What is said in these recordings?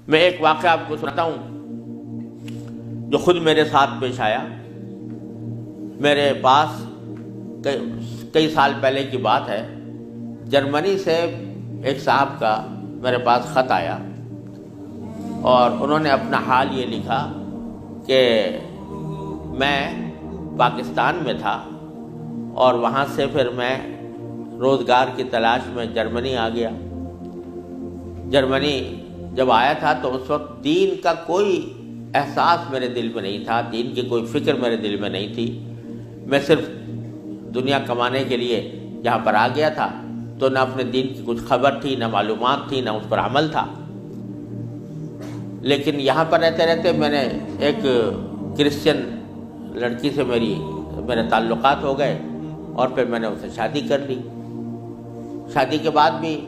میں ایک واقعہ آپ کو سناتا ہوں جو خود میرے ساتھ پیش آیا. میرے پاس کئی سال پہلے کی بات ہے، جرمنی سے ایک صاحب کا میرے پاس خط آیا اور انہوں نے اپنا حال یہ لکھا کہ میں پاکستان میں تھا اور وہاں سے پھر میں روزگار کی تلاش میں جرمنی آ گیا. جرمنی جب آیا تھا تو اس وقت دین کا کوئی احساس میرے دل میں نہیں تھا، دین کی کوئی فکر میرے دل میں نہیں تھی. میں صرف دنیا کمانے کے لیے یہاں پر آ گیا تھا، تو نہ اپنے دین کی کچھ خبر تھی، نہ معلومات تھی، نہ اس پر عمل تھا. لیکن یہاں پر رہتے رہتے میں نے ایک کرسچن لڑکی سے میرے تعلقات ہو گئے اور پھر میں نے اسے شادی کر لی. شادی کے بعد بھی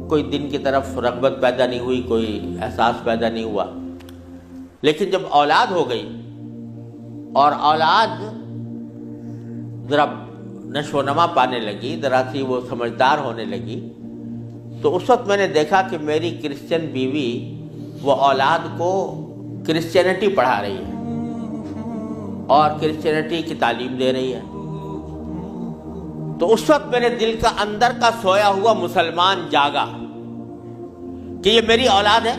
کوئی دین کی طرف رغبت پیدا نہیں ہوئی، کوئی احساس پیدا نہیں ہوا. لیکن جب اولاد ہو گئی اور اولاد ذرا نشو و نما پانے لگی، ذرا سی وہ سمجھدار ہونے لگی، تو اس وقت میں نے دیکھا کہ میری کرسچن بیوی وہ اولاد کو کرسچینٹی پڑھا رہی ہے اور کرسچینٹی کی تعلیم دے رہی ہے. تو اس وقت میرے دل کا اندر کا سویا ہوا مسلمان جاگا کہ یہ میری اولاد ہے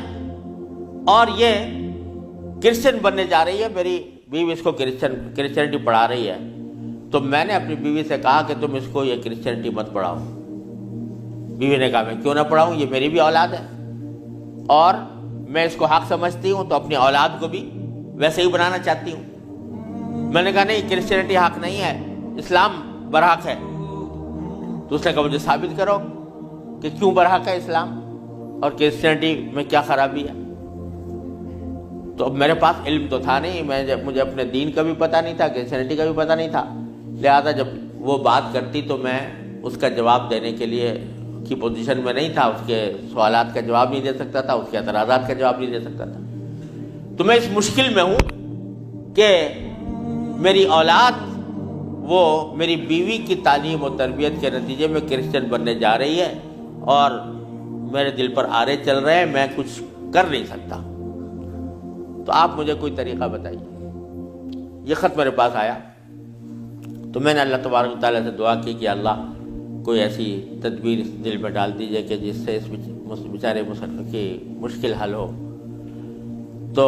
اور یہ کرسچن بننے جا رہی ہے، میری بیوی اس کو کرسچینٹی پڑھا رہی ہے. تو میں نے اپنی بیوی سے کہا کہ تم اس کو یہ کرسچینٹی مت پڑھاؤ. بیوی نے کہا میں کیوں نہ پڑھاؤں، یہ میری بھی اولاد ہے اور میں اس کو حق سمجھتی ہوں، تو اپنی اولاد کو بھی ویسے ہی بنانا چاہتی ہوں. میں نے کہا نہیں، کرسچینٹی حق نہیں ہے، اسلام برحق ہے. تو اس نے کہا مجھے ثابت کرو کہ کیوں برحق ہے اسلام اور کرسچینٹی میں کیا خرابی ہے. تو اب میرے پاس علم تو تھا نہیں، مجھے اپنے دین کا بھی پتہ نہیں تھا، کرسچینٹی کا بھی پتہ نہیں تھا. لہذا جب وہ بات کرتی تو میں اس کا جواب دینے کے لیے کی پوزیشن میں نہیں تھا، اس کے سوالات کا جواب نہیں دے سکتا تھا، اس کے اعتراضات کا جواب نہیں دے سکتا تھا. تو میں اس مشکل میں ہوں کہ میری اولاد وہ میری بیوی کی تعلیم و تربیت کے نتیجے میں کرسچن بننے جا رہی ہے اور میرے دل پر آرے چل رہے ہیں، میں کچھ کر نہیں سکتا. تو آپ مجھے کوئی طریقہ بتائیے. یہ خط میرے پاس آیا تو میں نے اللہ تبارک و تعالیٰ سے دعا کی کہ اللہ کوئی ایسی تدبیر اس دل میں ڈال دیجیے کہ جس سے اس بیچارے مسلمان کی مشکل حل ہو. تو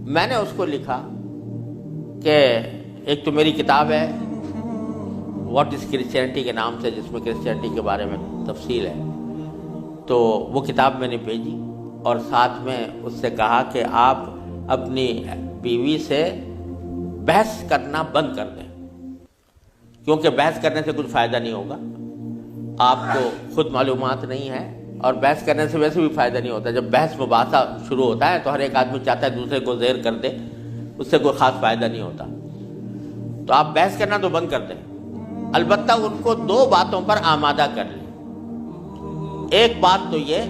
میں نے اس کو لکھا کہ ایک تو میری کتاب ہے واٹ از کرسچینٹی کے نام سے، جس میں کرسچینٹی کے بارے میں تفصیل ہے. تو وہ کتاب میں نے بھیجی اور ساتھ میں اس سے کہا کہ آپ اپنی بیوی سے بحث کرنا بند کر دیں، کیونکہ بحث کرنے سے کچھ فائدہ نہیں ہوگا. آپ کو خود معلومات نہیں ہے اور بحث کرنے سے ویسے بھی فائدہ نہیں ہوتا. جب بحث مباحثہ شروع ہوتا ہے تو ہر ایک آدمی چاہتا ہے دوسرے کو زیر کر دے، اس سے کوئی خاص فائدہ نہیں ہوتا. تو آپ بحث کرنا تو بند کر دیں، البتہ ان کو دو باتوں پر آمادہ کر لیں. ایک بات تو یہ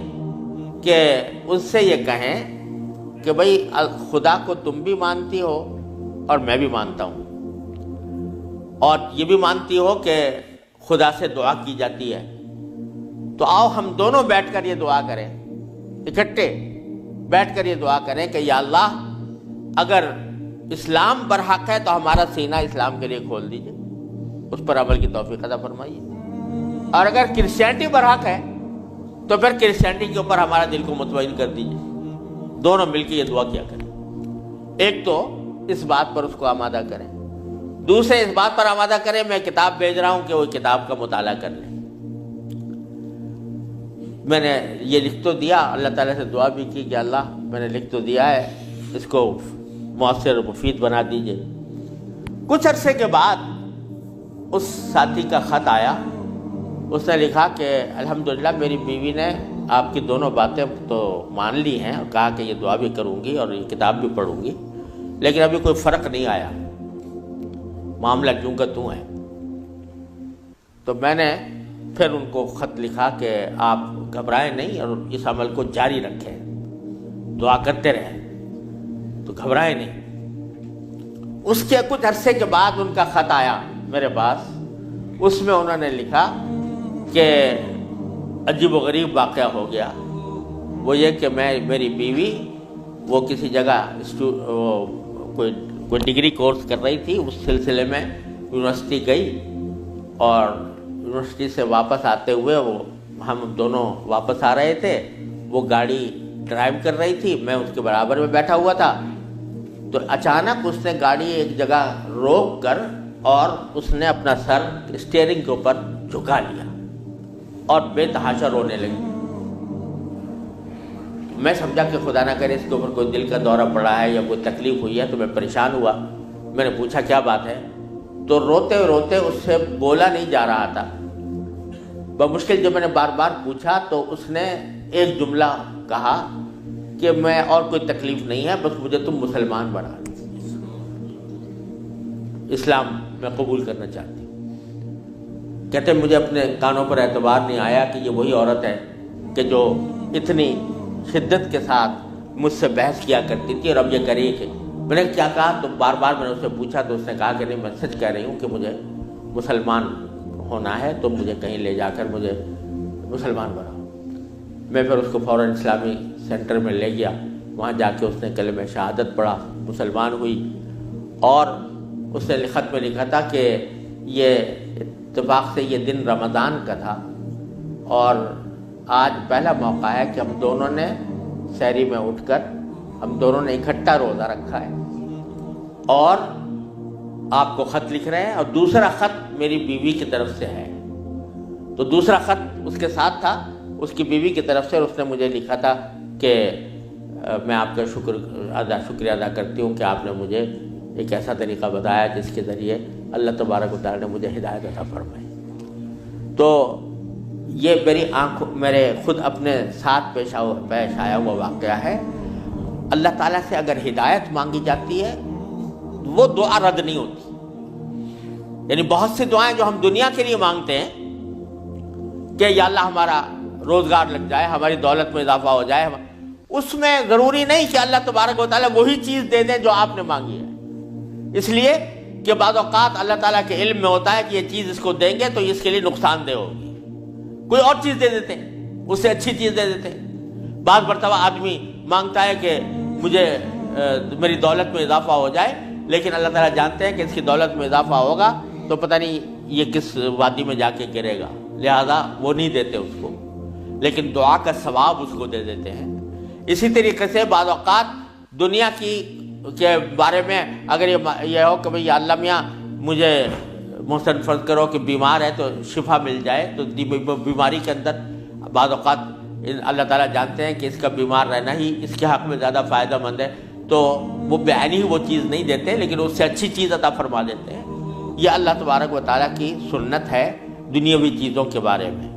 کہ اس سے یہ کہیں کہ بھئی خدا کو تم بھی مانتی ہو اور میں بھی مانتا ہوں، اور یہ بھی مانتی ہو کہ خدا سے دعا کی جاتی ہے. تو آؤ ہم دونوں بیٹھ کر یہ دعا کریں، اکٹھے بیٹھ کر یہ دعا کریں کہ یا اللہ اگر اسلام برحق ہے تو ہمارا سینہ اسلام کے لیے کھول دیجئے، اس پر عمل کی توفیق عطا فرمائیے. اور اگر کرسچینٹی برحق ہے تو پھر کرسچینٹی کے اوپر ہمارا دل کو مطمئن کر دیجئے. دونوں مل کے یہ دعا کیا کریں. ایک تو اس بات پر اس کو آمادہ کریں، دوسرے اس بات پر آمادہ کریں میں کتاب بھیج رہا ہوں کہ وہ کتاب کا مطالعہ کر لیں. میں نے یہ لکھ تو دیا، اللہ تعالیٰ سے دعا بھی کی کہ اللہ میں نے لکھ تو دیا ہے، اس کو مؤثر و مفید بنا دیجئے. کچھ عرصے کے بعد اس ساتھی کا خط آیا. اس نے لکھا کہ الحمدللہ میری بیوی نے آپ کی دونوں باتیں تو مان لی ہیں اور کہا کہ یہ دعا بھی کروں گی اور یہ کتاب بھی پڑھوں گی، لیکن ابھی کوئی فرق نہیں آیا، معاملہ کیوں کا توں ہے. تو میں نے پھر ان کو خط لکھا کہ آپ گھبرائیں نہیں اور اس عمل کو جاری رکھیں، دعا کرتے رہیں، تو گھبرائیں نہیں. اس کے کچھ عرصے کے بعد ان کا خط آیا میرے پاس. اس میں انہوں نے لکھا کہ عجیب و غریب واقعہ ہو گیا وہ یہ کہ میری بیوی وہ کسی جگہ کوئی ڈگری کورس کر رہی تھی، اس سلسلے میں یونیورسٹی گئی، اور یونیورسٹی سے واپس آتے ہوئے ہم دونوں واپس آ رہے تھے، وہ گاڑی ڈرائیو کر رہی تھی، میں اس کے برابر میں بیٹھا ہوا تھا، تو اچانک اس نے گاڑی ایک جگہ روک کر اور اس نے اپنا سر اسٹیئرنگ کے اوپر جھکا لیا اور بے تحاشا رونے لگی۔ میں سمجھا کہ خدا نہ کرے اس کے اوپر کوئی دل کا دورہ پڑا ہے یا کوئی تکلیف ہوئی ہے، تو میں پریشان ہوا۔ میں نے پوچھا کیا بات ہے، تو روتے روتے اس سے بولا نہیں جا رہا تھا۔ بمشکل جب میں نے بار بار پوچھا تو اس نے ایک جملہ کہا کہ میں اور کوئی تکلیف نہیں ہے، بس مجھے تم مسلمان بنا دو، اسلام میں قبول کرنا چاہتی ہوں۔ کہتے مجھے اپنے کانوں پر اعتبار نہیں آیا کہ یہ وہی عورت ہے کہ جو اتنی شدت کے ساتھ مجھ سے بحث کیا کرتی تھی، اور اب یہ کرے کہ میں نے کیا کہا، تو بار بار میں نے اس سے پوچھا تو اس نے کہا کہ نہیں، میں سچ کہہ رہی ہوں کہ مجھے مسلمان ہونا ہے، تو مجھے کہیں لے جا کر مجھے مسلمان بناؤ۔ میں پھر اس کو فوراً اسلامی سینٹر میں لے گیا، وہاں جا کے اس نے کلمہ شہادت پڑھا، مسلمان ہوئی، اور اس نے خط میں لکھا تھا کہ یہ اتفاق سے یہ دن رمضان کا تھا، اور آج پہلا موقع ہے کہ ہم دونوں نے سحری میں اٹھ کر ہم دونوں نے اکٹھا روزہ رکھا ہے، اور آپ کو خط لکھ رہے ہیں، اور دوسرا خط میری بیوی کی طرف سے ہے۔ تو دوسرا خط اس کے ساتھ تھا اس کی بیوی کی طرف سے، اور اس نے مجھے لکھا تھا کہ میں آپ کا شکریہ ادا کرتی ہوں کہ آپ نے مجھے ایک ایسا طریقہ بتایا جس کے ذریعے اللہ تبارک و تعالیٰ نے مجھے ہدایت عطا فرمائی۔ تو یہ میرے خود اپنے ساتھ پیش آیا ہوا واقعہ ہے۔ اللہ تعالیٰ سے اگر ہدایت مانگی جاتی ہے وہ دعا رد نہیں ہوتی۔ یعنی بہت سی دعائیں جو ہم دنیا کے لیے مانگتے ہیں کہ یا اللہ ہمارا روزگار لگ جائے، ہماری دولت میں اضافہ ہو جائے، اس میں ضروری نہیں کہ اللہ تبارک و تعالیٰ وہی چیز دے دیں جو آپ نے مانگی ہے، اس لیے کہ بعض اوقات اللہ تعالیٰ کے علم میں ہوتا ہے کہ یہ چیز اس کو دیں گے تو اس کے لیے نقصان دہ ہوگی، کوئی اور چیز دے دیتے ہیں، اس سے اچھی چیز دے دیتے ہیں۔ بعض مرتبہ آدمی مانگتا ہے کہ مجھے میری دولت میں اضافہ ہو جائے، لیکن اللہ تعالیٰ جانتے ہیں کہ اس کی دولت میں اضافہ ہوگا تو پتہ نہیں یہ کس وادی میں جا کے گرے گا، لہذا وہ نہیں دیتے اس کو، لیکن دعا کا ثواب اس کو دے دیتے ہیں۔ اسی طریقے سے بعض اوقات دنیا کے بارے میں اگر یہ ہو کہ بھئی اللہ میاں مجھے محسن فرض کرو کہ بیمار ہے تو شفا مل جائے، تو بیماری کے اندر بعض اوقات اللہ تعالیٰ جانتے ہیں کہ اس کا بیمار رہنا ہی اس کے حق میں زیادہ فائدہ مند ہے، تو وہ بعینی ہی وہ چیز نہیں دیتے لیکن اس سے اچھی چیز عطا فرما دیتے ہیں۔ یہ اللہ تبارک و تعالیٰ کی سنت ہے دنیاوی چیزوں کے بارے میں۔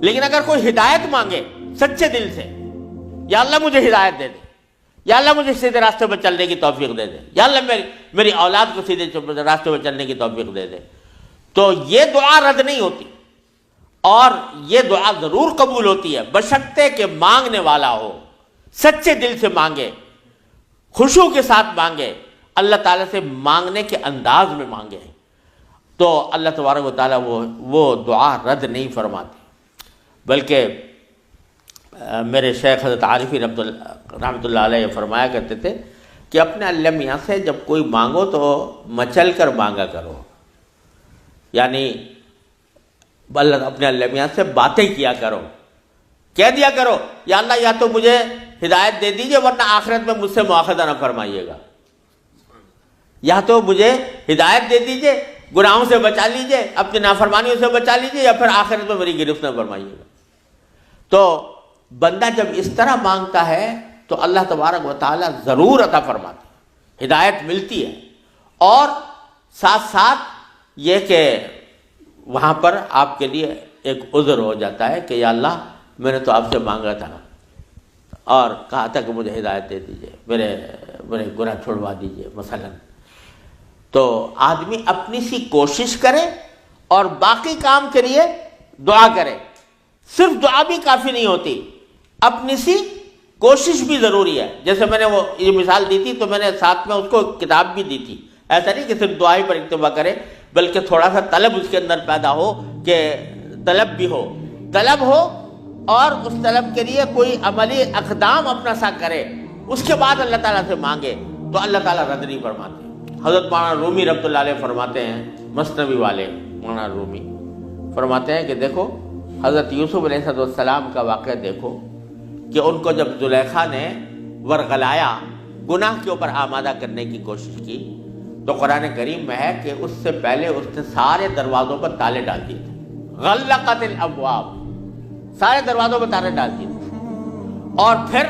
لیکن اگر کوئی ہدایت مانگے سچے دل سے، یا اللہ مجھے ہدایت دے دے، یا اللہ مجھے سیدھے راستے پر چلنے کی توفیق دے دے، یا اللہ میری اولاد کو سیدھے راستے پر چلنے کی توفیق دے دے، تو یہ دعا رد نہیں ہوتی، اور یہ دعا ضرور قبول ہوتی ہے بشرطے کہ مانگنے والا ہو، سچے دل سے مانگے، خشوع کے ساتھ مانگے، اللہ تعالیٰ سے مانگنے کے انداز میں مانگے، تو اللہ تبارک و تعالیٰ وہ دعا رد نہیں فرماتے۔ بلکہ میرے شیخ حضرت عارفی رحمۃ اللہ علیہ فرمایا کرتے تھے کہ اپنے اللہ میاں سے جب کوئی مانگو تو مچل کر مانگا کرو، یعنی اپنے اللہ میاں سے باتیں کیا کرو، کہہ دیا کرو یا اللہ یا تو مجھے ہدایت دے دیجئے ورنہ آخرت میں مجھ سے مواخذہ نہ فرمائیے گا، یا تو مجھے ہدایت دے دیجئے، گناہوں سے بچا لیجئے، اپنی نافرمانیوں سے بچا لیجئے، یا پھر آخرت میں میری گرفت نہ فرمائیے گا۔ تو بندہ جب اس طرح مانگتا ہے تو اللہ تبارک و تعالیٰ ضرور عطا فرماتا ہے، ہدایت ملتی ہے، اور ساتھ ساتھ یہ کہ وہاں پر آپ کے لیے ایک عذر ہو جاتا ہے کہ یا اللہ میں نے تو آپ سے مانگا تھا اور کہا تھا کہ مجھے ہدایت دے دیجئے، میرے گناہ چھڑوا دیجئے مثلا۔ تو آدمی اپنی سی کوشش کرے اور باقی کام کے لیے دعا کرے، صرف دعا بھی کافی نہیں ہوتی، اپنی سی کوشش بھی ضروری ہے۔ جیسے میں نے وہ یہ مثال دی تھی تو میں نے ساتھ میں اس کو کتاب بھی دی تھی، ایسا نہیں کہ صرف دعا ہی پر اکتفا کرے بلکہ تھوڑا سا طلب اس کے اندر پیدا ہو، کہ طلب بھی ہو، طلب ہو اور اس طلب کے لیے کوئی عملی اقدام اپنا سا کرے، اس کے بعد اللہ تعالیٰ سے مانگے تو اللہ تعالیٰ رد نہیں فرماتے۔ حضرت مولانا رومی رحمۃ اللہ علیہ فرماتے ہیں، مثنوی والے مولانا رومی فرماتے ہیں کہ دیکھو حضرت یوسف علیہ السلام کا واقعہ دیکھو کہ ان کو جب زلیخا نے ورغلایا، گناہ کے اوپر آمادہ کرنے کی کوشش کی، تو قرآن کریم میں ہے کہ اس سے پہلے اس نے سارے دروازوں پر تالے ڈال دیے تھے، غلقت الابواب، سارے دروازوں پر تالے ڈال دیے تھے، اور پھر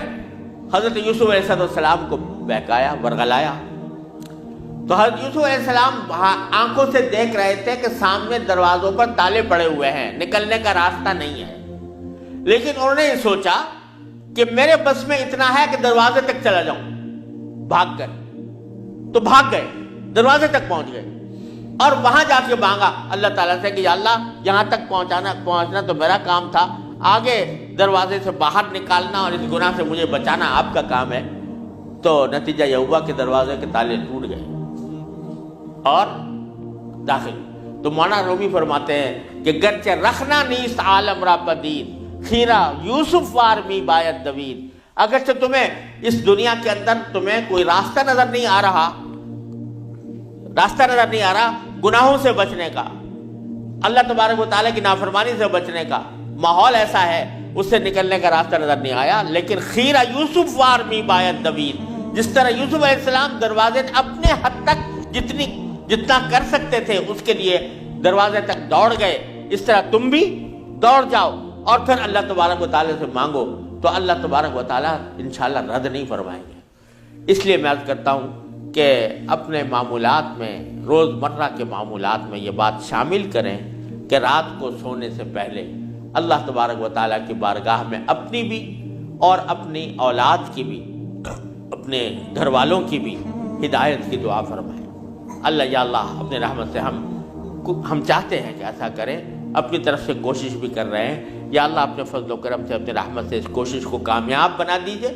حضرت یوسف علیہ السلام کو بہکایا، ورغلایا۔ تو حضرت یوسف علیہ السلام آنکھوں سے دیکھ رہے تھے کہ سامنے دروازوں پر تالے پڑے ہوئے ہیں، نکلنے کا راستہ نہیں ہے، لیکن انہوں نے یہ سوچا کہ میرے بس میں اتنا ہے کہ دروازے تک چلا جاؤں، بھاگ گئے، تو بھاگ گئے، دروازے تک پہنچ گئے، اور وہاں جا کے مانگا اللہ تعالیٰ سے کہ یا اللہ یہاں تک پہنچنا تو میرا کام تھا، آگے دروازے سے باہر نکالنا اور اس گناہ سے مجھے بچانا آپ کا کام ہے۔ تو نتیجہ یہ ہوا کہ دروازے کے تالے ٹوٹ گئے اور داخل۔ تو مولانا رومی فرماتے ہیں کہ گرچہ رکھنا نیست عالم را پدید، خیرہ یوسف وار می باید دوید، اگرچہ تمہیں اس دنیا کے اندر تمہیں کوئی راستہ نظر نہیں آ رہا گناہوں سے بچنے کا، اللہ تبارک و تعالیٰ کی نافرمانی سے بچنے کا ماحول ایسا ہے، اس سے نکلنے کا راستہ نظر نہیں آیا، لیکن خیرہ یوسف وار می باید دوید، جس طرح یوسف علیہ السلام دروازے اپنے حد تک جتنا کر سکتے تھے اس کے لیے دروازے تک دوڑ گئے، اس طرح تم بھی دوڑ جاؤ اور پھر اللہ تبارک و تعالیٰ سے مانگو، تو اللہ تبارک و تعالیٰ انشاءاللہ رد نہیں فرمائیں گے۔ اس لیے میں عرض کرتا ہوں کہ اپنے معمولات میں، روزمرہ کے معمولات میں یہ بات شامل کریں کہ رات کو سونے سے پہلے اللہ تبارک و تعالیٰ کی بارگاہ میں اپنی بھی اور اپنی اولاد کی بھی، اپنے گھر والوں کی بھی ہدایت کی دعا فرمائیں۔ اللہ یا اللہ اپنے رحمت سے ہم چاہتے ہیں کہ ایسا کریں، اپنی طرف سے کوشش بھی کر رہے ہیں، یا اللہ اپنے فضل و کرم سے اپنے رحمت سے اس کوشش کو کامیاب بنا دیجئے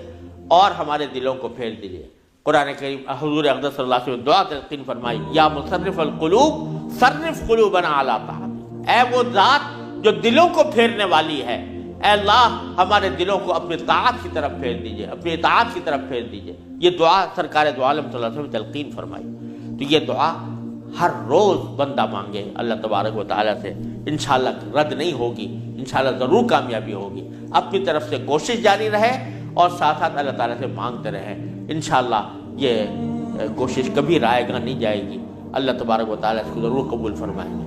اور ہمارے دلوں کو پھیر دیجئے۔ قرآن کریم حضور اقدس صلی اللہ علیہ وسلم دعا تلقین فرمائی، یا مصرف القلوب صرف قلوبنا علی طاعتک، اے وہ ذات جو دلوں کو پھیرنے والی ہے، اے اللہ ہمارے دلوں کو اپنی طاعت کی طرف پھیر دیجئے، اپنی اطاعت کی طرف پھیر دیجئے۔ یہ دعا سرکار دو عالم صلی اللہ علیہ وسلم تلقین فرمائی۔ تو یہ دعا ہر روز بندہ مانگے اللہ تبارک و تعالیٰ سے، انشاءاللہ رد نہیں ہوگی، انشاءاللہ ضرور کامیابی ہوگی۔ اپنی طرف سے کوشش جاری رہے اور ساتھ ساتھ اللہ تعالیٰ سے مانگتے رہیں، انشاءاللہ یہ کوشش کبھی رائے گاہ نہیں جائے گی، اللہ تبارک و تعالیٰ اس کو ضرور قبول فرمائیں گے۔